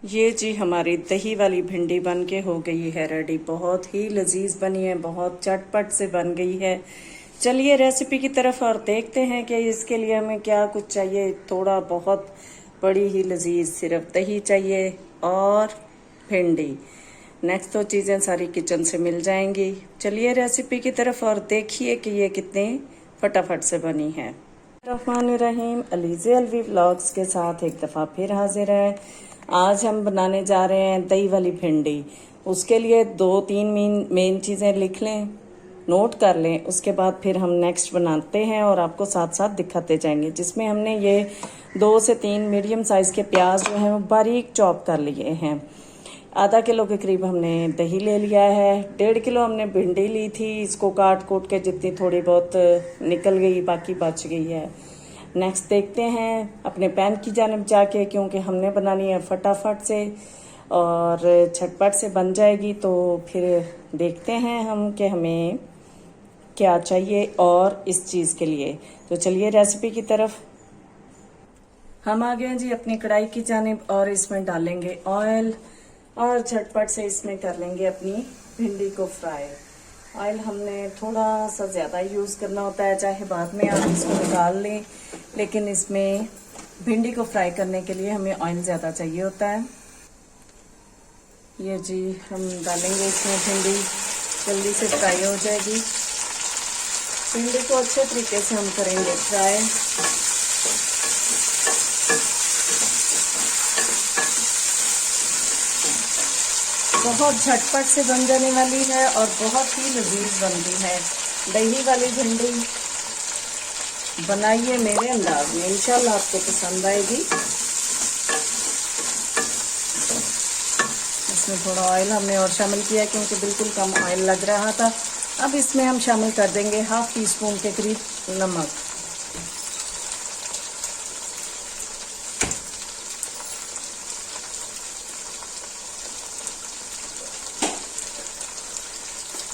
ये जी हमारी दही वाली भिंडी बन के हो गई है रेडी। बहुत ही लजीज बनी है, बहुत चटपट से बन गई है। चलिए रेसिपी की तरफ और देखते हैं कि इसके लिए हमें क्या कुछ चाहिए। थोड़ा बहुत बड़ी ही लजीज, सिर्फ दही चाहिए और भिंडी। नेक्स्ट तो चीज़ें सारी किचन से मिल जाएंगी। चलिए रेसिपी की तरफ और देखिए कि ये कितने फटाफट से बनी है। रहीम अलीज़े अलवी व्लॉग्स के साथ एक दफ़ा फिर हाजिर है। आज हम बनाने जा रहे हैं दही वाली भिंडी। उसके लिए 2-3 मेन चीज़ें लिख लें, नोट कर लें। उसके बाद फिर हम नेक्स्ट बनाते हैं और आपको साथ साथ दिखाते जाएंगे। जिसमें हमने ये 2 से 3 मीडियम साइज़ के प्याज जो हैं वो बारीक चॉप कर लिए हैं। आधा किलो के करीब हमने दही ले लिया है। 1.5 किलो हमने भिंडी ली थी। इसको काट कूट के जितनी थोड़ी बहुत निकल गई, बाकी बच गई है। नेक्स्ट देखते हैं अपने पैन की जानिब जाके, क्योंकि हमने बनानी है फटाफट से और झटपट से बन जाएगी। तो फिर देखते हैं हम कि हमें क्या चाहिए और इस चीज़ के लिए। तो चलिए रेसिपी की तरफ। हम आ गए जी अपनी कढ़ाई की जानिब और इसमें डालेंगे ऑयल और झटपट से इसमें कर लेंगे अपनी भिंडी को फ्राई। ऑयल हमने थोड़ा सा ज़्यादा यूज़ करना होता है, चाहे बाद में आप इसको निकाल लें, लेकिन इसमें भिंडी को फ्राई करने के लिए हमें ऑयल ज़्यादा चाहिए होता है। ये जी हम डालेंगे इसमें भिंडी, जल्दी से फ्राई हो जाएगी। भिंडी को अच्छे तरीके से हम करेंगे फ्राई। बहुत झटपट से बन जाने वाली है और बहुत ही लजीज बनती है दही वाली भिंडी। बनाइए मेरे अंदाज में, इंशाल्लाह आपको पसंद आएगी। इसमें थोड़ा ऑयल हमने और शामिल किया क्योंकि बिल्कुल कम ऑयल लग रहा था। अब इसमें हम शामिल कर देंगे 1/2 टीस्पून के करीब नमक।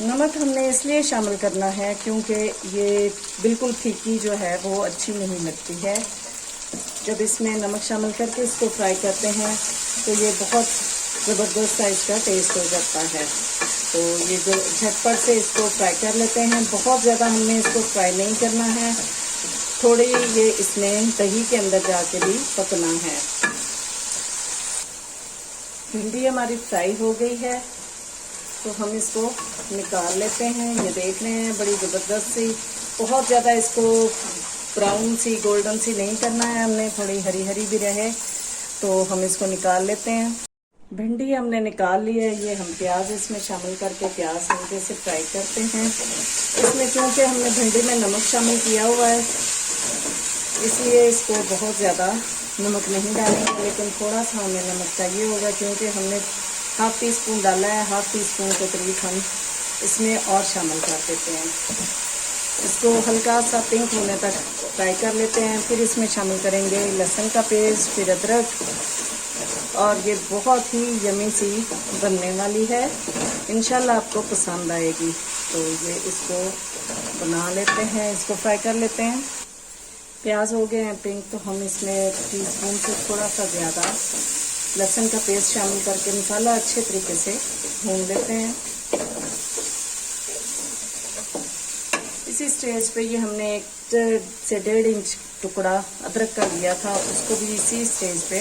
नमक हमने इसलिए शामिल करना है क्योंकि ये बिल्कुल फीकी जो है वो अच्छी नहीं लगती है। जब इसमें नमक शामिल करके इसको फ्राई करते हैं तो ये बहुत ज़बरदस्त सा इसका टेस्ट हो जाता है। तो ये जो झटपट से इसको फ्राई कर लेते हैं। बहुत ज़्यादा हमने इसको फ्राई नहीं करना है, थोड़ी ये इसमें दही के अंदर जाके भी पकना है। भिंडी हमारी फ्राई हो गई है तो हम इसको निकाल लेते हैं। ये देख रहे हैं बड़ी ज़बरदस्त सी, बहुत ज़्यादा इसको ब्राउन सी गोल्डन सी नहीं करना है, हमने थोड़ी हरी हरी भी रहे। तो हम इसको निकाल लेते हैं। भिंडी हमने निकाल ली है। ये हम प्याज इसमें शामिल करके प्याज हल्के से फ्राई करते हैं। इसमें क्योंकि हमने भिंडी में नमक शामिल किया हुआ है इसलिए इसको बहुत ज़्यादा नमक नहीं डालेंगे, लेकिन थोड़ा सा हमें नमक चाहिए होगा क्योंकि हमने 1/2 टीस्पून डाला है। 1/2 टीस्पून के करीब हम इसमें और शामिल कर देते हैं। इसको हल्का सा पिंक होने तक फ्राई कर लेते हैं। फिर इसमें शामिल करेंगे लहसुन का पेस्ट, फिर अदरक, और ये बहुत ही यमी सी बनने वाली है। इंशाल्लाह आपको पसंद आएगी। तो ये इसको बना लेते हैं, इसको फ्राई कर लेते हैं। प्याज हो गए हैं पिंक, तो हम इसमें टीस्पून से थोड़ा सा ज़्यादा लहसुन का पेस्ट शामिल करके मसाला अच्छे तरीके से भून लेते हैं। इसी स्टेज पे ये हमने 1 से 1.5 इंच टुकड़ा अदरक का लिया था, उसको भी इसी स्टेज पे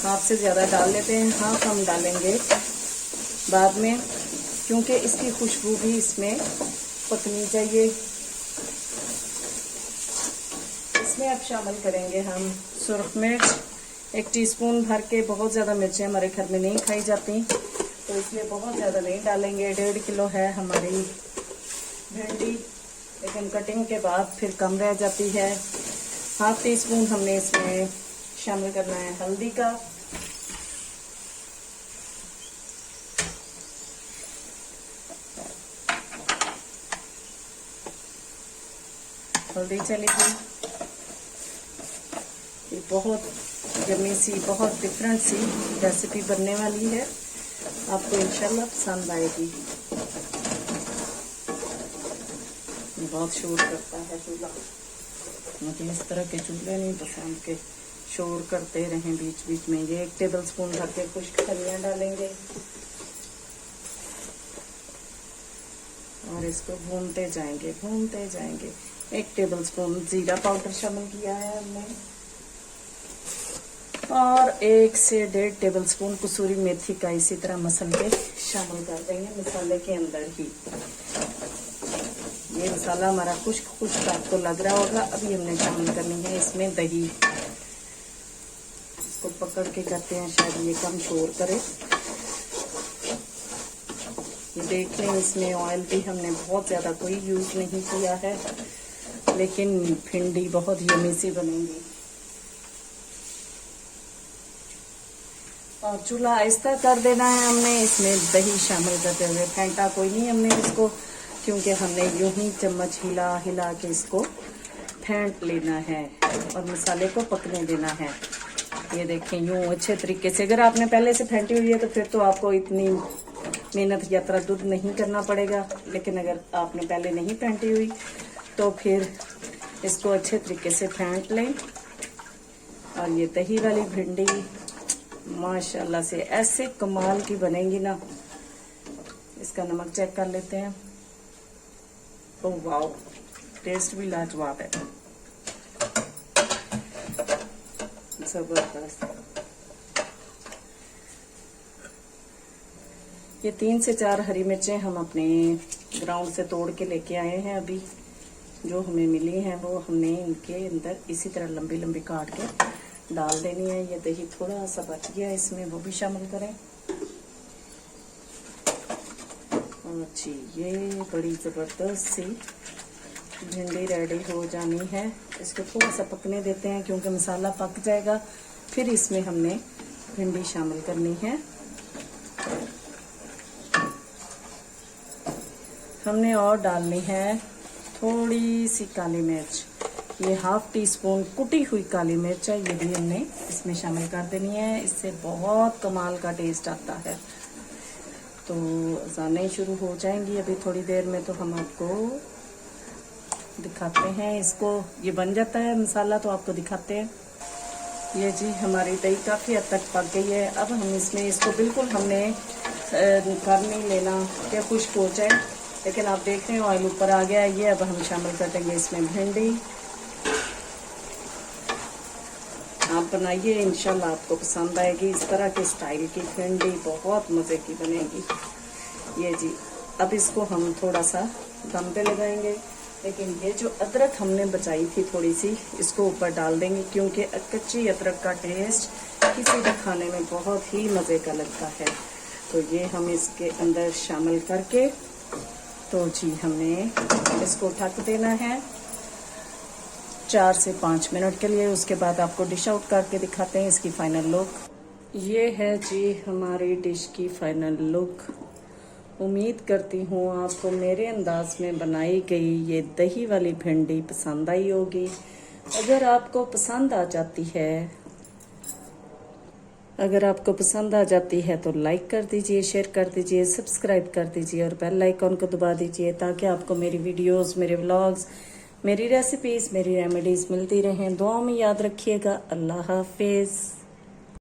हाफ से ज़्यादा डाल लेते हैं। हाफ हम डालेंगे बाद में क्योंकि इसकी खुशबू भी इसमें पकनी चाहिए। इसमें अब शामिल करेंगे हम सुरख मिर्च 1 टीस्पून भर के। बहुत ज़्यादा मिर्चें हमारे घर में नहीं खाई जाती तो इसलिए बहुत ज़्यादा नहीं डालेंगे। 1.5 किलो है हमारी भिंडी, लेकिन कटिंग के बाद फिर कम रह जाती है। 1/2 टीस्पून हमने इसमें शामिल करना है हल्दी का। हल्दी चली गई। ये बहुत यम्मी सी, बहुत डिफरेंट सी रेसिपी बनने वाली है, आपको इंशाल्लाह पसंद आएगी। बहुत शोर करता है चूल्हा, मुझे इस तरह के चूल्हे नहीं पसंद के शोर करते रहें बीच बीच में। ये 1 टेबल स्पून भर के खुश्क धनिया डालेंगे और इसको भूनते जाएंगे 1 टेबल स्पून जीरा पाउडर शामिल किया है हमने और 1 से 1.5 टेबल स्पून कसूरी मेथी का इसी तरह मसल के शामिल कर देंगे मसाले के अंदर ही। ये मसाला हमारा खुश्क आपको लग रहा होगा। अभी हमने शामिल करनी है इसमें दही। इसको पकड़ के करते हैं, शायद ये कम शोर करे। ये देख लें, इसमें ऑयल भी हमने बहुत ज़्यादा कोई यूज़ नहीं किया है, लेकिन भिंडी बहुत यमी सी बनेंगी। और चूल्हा आहिस्ता कर देना है हमने। इसमें दही शामिल करते हुए फेंटा कोई नहीं हमने इसको, क्योंकि हमने यूं ही चम्मच हिला हिला के इसको फेंट लेना है और मसाले को पकने देना है। ये देखें, यूं अच्छे तरीके से। अगर आपने पहले से फेंटी हुई है तो फिर तो आपको इतनी मेहनत या तरद्दुद नहीं करना पड़ेगा, लेकिन अगर आपने पहले नहीं फेंटी हुई तो फिर इसको अच्छे तरीके से फेंट लें। और ये दही वाली भिंडी माशाल्लाह से ऐसे कमाल की बनेगी ना। इसका नमक चेक कर लेते हैं। ओह वाओ, टेस्ट भी लाजवाब है, जबरदस्त। ये 3 से 4 हरी मिर्चें हम अपने ग्राउंड से तोड़ के लेके आए हैं। अभी जो हमें मिली हैं वो हमने इनके अंदर इसी तरह लंबी लंबी काट के डाल देनी है। ये दही थोड़ा सा बच गया इसमें, वो भी शामिल करें। और जी, ये बड़ी ज़बरदस्त सी भिंडी रेडी हो जानी है। इसको थोड़ा सा पकने देते हैं, क्योंकि मसाला पक जाएगा फिर इसमें हमने भिंडी शामिल करनी है। हमने और डालनी है थोड़ी सी काली मिर्च। ये 1/2 टीस्पून कुटी हुई काली मिर्च है, ये भी हमने इसमें शामिल कर देनी है। इससे बहुत कमाल का टेस्ट आता है। तो अज़ानें शुरू हो जाएंगी अभी थोड़ी देर में, तो हम आपको दिखाते हैं इसको। ये बन जाता है मसाला तो आपको दिखाते हैं। ये जी हमारी दही काफ़ी हद तक पक गई है। अब हम इसमें इसको बिल्कुल हमने कर नहीं लेना कि खुश्क हो जाए, लेकिन आप देख रहे हैं ऑयल ऊपर आ गया है। ये अब हम शामिल कर देंगे इसमें भिंडी। आप बनाइए, इंशाल्लाह आपको पसंद आएगी। इस तरह के स्टाइल की भिंडी बहुत मज़े की बनेगी। ये जी, अब इसको हम थोड़ा सा दम पे लगाएंगे, लेकिन ये जो अदरक हमने बचाई थी थोड़ी सी, इसको ऊपर डाल देंगे, क्योंकि कच्ची अदरक का टेस्ट किसी भी खाने में बहुत ही मज़े का लगता है। तो ये हम इसके अंदर शामिल करके, तो जी हमने इसको ढक देना है 4 से 5 मिनट के लिए। उसके बाद आपको डिश आउट करके दिखाते हैं इसकी फाइनल लुक। ये है जी हमारी डिश की फाइनल लुक। उम्मीद करती हूँ आपको मेरे अंदाज में बनाई गई ये दही वाली भिंडी पसंद आई होगी। अगर आपको पसंद आ जाती है तो लाइक कर दीजिए, शेयर कर दीजिए, सब्सक्राइब कर दीजिए और बेल आइकॉन को दबा दीजिए, ताकि आपको मेरी वीडियोस, मेरे व्लॉग्स, मेरी रेसिपीज़, मेरी रेमेडीज़ मिलती रहें। दुआ में याद रखिएगा। अल्लाह हाफिज़।